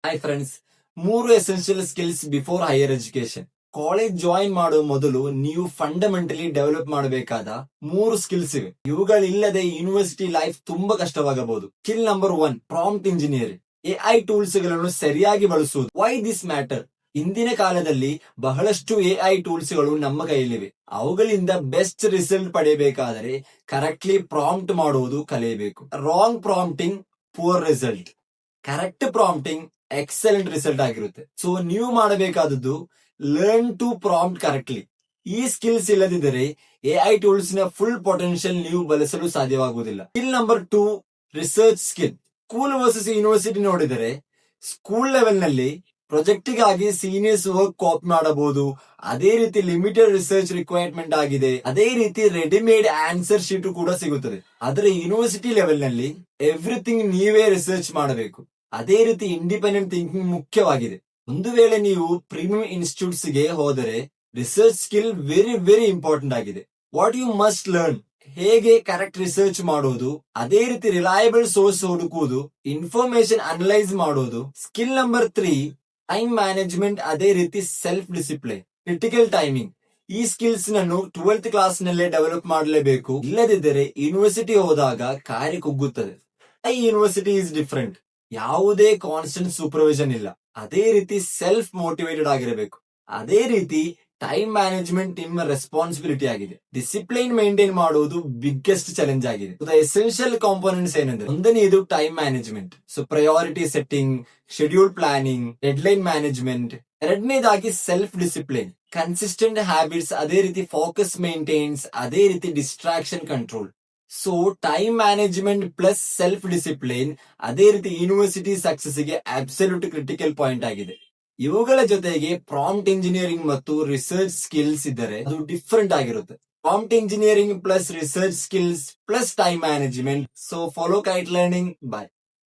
Hi friends, 3 essential skills before higher education. College join ಮಾಡುವ ಮೊದಲು ನೀವು ಫಂಡಮೆಂಟಲಿ ಡೆವಲಪ್ ಮಾಡಬೇಕಾದ 3 ಸ್ಕಿಲ್ಸ್ ಇವೆ. ಇವುಗಳಿಲ್ಲದೆ ಯೂನಿವರ್ಸಿಟಿ ಲೈಫ್ ತುಂಬಾ ಕಷ್ಟವಾಗಬಹುದು. Skill number 1, prompt engineering. AI tools ಗಳನ್ನು ಸರಿಯಾಗಿ ಬಳಸುವುದು. Why this matter? ಇಂದಿನ ಕಾಲದಲ್ಲಿ ಬಹಳಷ್ಟು ಎಐ ಟೂಲ್ಸ್ ಗಳು ನಮ್ಮ ಕೈಯಲ್ಲಿವೆ. ಅವುಗಳಿಂದ ಬೆಸ್ಟ್ ರಿಸಲ್ಟ್ ಪಡೆಯಬೇಕಾದರೆ ಕರೆಕ್ಟ್ಲಿ ಪ್ರಾಂಪ್ಟ್ ಮಾಡುವುದು ಕಲಿಯಬೇಕು. Wrong prompting, poor result. Correct prompting excellent result ಆಗಿರುತ್ತೆ. ಸೊ ನೀವು ಮಾಡಬೇಕಾದದ್ದು ಲರ್ನ್ ಟು ಪ್ರಾಂಪ್ಟ್ ಕರೆಕ್ಟ್ಲಿ. ಈ ಸ್ಕಿಲ್ಸ್ ಇಲ್ಲದಿದ್ದರೆ ಎಐ ಟೂಲ್ಸ್ ನ ಫುಲ್ ಪೊಟೆನ್ಶಿಯಲ್ ನೀವು ಬಳಸಲು ಸಾಧ್ಯವಾಗುವುದಿಲ್ಲ. Skill number 2, research skill. School versus university ನೋಡಿದರೆ ಸ್ಕೂಲ್ ಲೆವೆಲ್ ನಲ್ಲಿ ಪ್ರಾಜೆಕ್ಟ್ ಗಾಗಿ ಸೀನಿಯರ್ಸ್ ವರ್ಕ್ ಕಾಪಿ ಮಾಡಬಹುದು. ಅದೇ ರೀತಿ ಲಿಮಿಟೆಡ್ ರಿಸರ್ಚ್ ರಿಕ್ವೈರ್ಮೆಂಟ್ ಆಗಿದೆ. ಅದೇ ರೀತಿ ರೆಡಿಮೇಡ್ ಆನ್ಸರ್ ಶೀಟ್ ಕೂಡ ಸಿಗುತ್ತದೆ. ಆದರೆ ಯೂನಿವರ್ಸಿಟಿ ಲೆವೆಲ್ ನಲ್ಲಿ ಎವ್ರಿಥಿಂಗ್ ನೀವೇ ರಿಸರ್ಚ್ ಮಾಡಬೇಕು. ಅದೇ ರೀತಿ ಇಂಡಿಪೆಂಡೆಂಟ್ ಥಿಂಕಿಂಗ್ ಮುಖ್ಯವಾಗಿದೆ. ಒಂದು ವೇಳೆ ನೀವು ಪ್ರೀಮಿಯಂ ಇನ್ಸ್ಟಿಟ್ಯೂಟ್ಸ್ ಗೆ ಹೋದರೆ research skill very very important ಆಗಿದೆ. ವಾಟ್ ಯು ಮಸ್ಟ್ ಲರ್ನ್: ಹೇಗೆ ಕರೆಕ್ಟ್ ರಿಸರ್ಚ್ ಮಾಡುವುದು, ಅದೇ ರೀತಿ ರಿಲಯಬಲ್ ಸೋರ್ಸ್ ಹುಡುಕುವುದು, ಇನ್ಫಾರ್ಮೇಶನ್ ಅನಲೈಸ್ ಮಾಡುವುದು. ಸ್ಕಿಲ್ ನಂಬರ್ 3, ಟೈಮ್ ಮ್ಯಾನೇಜ್ಮೆಂಟ್, ಅದೇ ರೀತಿ ಸೆಲ್ಫ್ ಡಿಸಿಪ್ಲಿನ್, ಕ್ರಿಟಿಕಲ್ ಟೈಮಿಂಗ್. ಈ ಸ್ಕಿಲ್ಸ್ ನನ್ನು 12th ಕ್ಲಾಸ್ ನಲ್ಲೇ ಡೆವಲಪ್ ಮಾಡಲೇಬೇಕು. ಇಲ್ಲದಿದ್ದರೆ ಯೂನಿವರ್ಸಿಟಿ ಹೋದಾಗ ಕಾರ್ಯ ಕುಗ್ಗುತ್ತದೆ. I university is different. ಯಾವುದೇ ಕಾನ್ಸ್ಟೆಂಟ್ ಸೂಪರ್ವಿಷನ್ ಇಲ್ಲ. ಅದೇ ರೀತಿ ಸೆಲ್ಫ್ ಮೋಟಿವೇಟೆಡ್ ಆಗಿರಬೇಕು. ಅದೇ ರೀತಿ ಟೈಮ್ ಮ್ಯಾನೇಜ್ಮೆಂಟ್ ನಿಮ್ಮ ರೆಸ್ಪಾನ್ಸಿಬಿಲಿಟಿ ಆಗಿದೆ. ಡಿಸಿಪ್ಲೈನ್ ಮೇಂಟೈನ್ ಮಾಡುವುದು ಬಿಗ್ಗೆಸ್ಟ್ ಚಾಲೆಂಜ್ ಆಗಿದೆ. ಎಸೆನ್ಷಿಯಲ್ ಕಾಂಪೋನೆಂಟ್ಸ್ ಏನಂದ್ರೆ, ಒಂದನೆಯದು time management. So priority setting, schedule planning, deadline management. ಎರಡನೇದಾಗಿ ಸೆಲ್ಫ್ ಡಿಸಿಪ್ಲಿನ್, ಕನ್ಸಿಸ್ಟೆಂಟ್ ಹ್ಯಾಬಿಟ್ಸ್, ಅದೇ ರೀತಿ ಫೋಕಸ್ ಮೇಂಟೈನ್ಸ್, ಅದೇ ರೀತಿ distraction control. So time management plus self discipline ಅದೇ ರೀತಿ ಯೂನಿವರ್ಸಿಟಿ ಸಕ್ಸಸ್ ಗೆ ಅಬ್ಸಲ್ಯೂಟ್ ಕ್ರಿಟಿಕಲ್ ಪಾಯಿಂಟ್ ಆಗಿದೆ. ಇವುಗಳ ಜೊತೆಗೆ ಪ್ರಾಂಪ್ಟ್ ಇಂಜಿನಿಯರಿಂಗ್ ಮತ್ತು ರಿಸರ್ಚ್ ಸ್ಕಿಲ್ಸ್ ಇದ್ದರೆ ಅದು ಡಿಫರೆಂಟ್ ಆಗಿರುತ್ತೆ. Prompt engineering plus research skills plus time management. So follow Kite learning. ಬಾಯ್.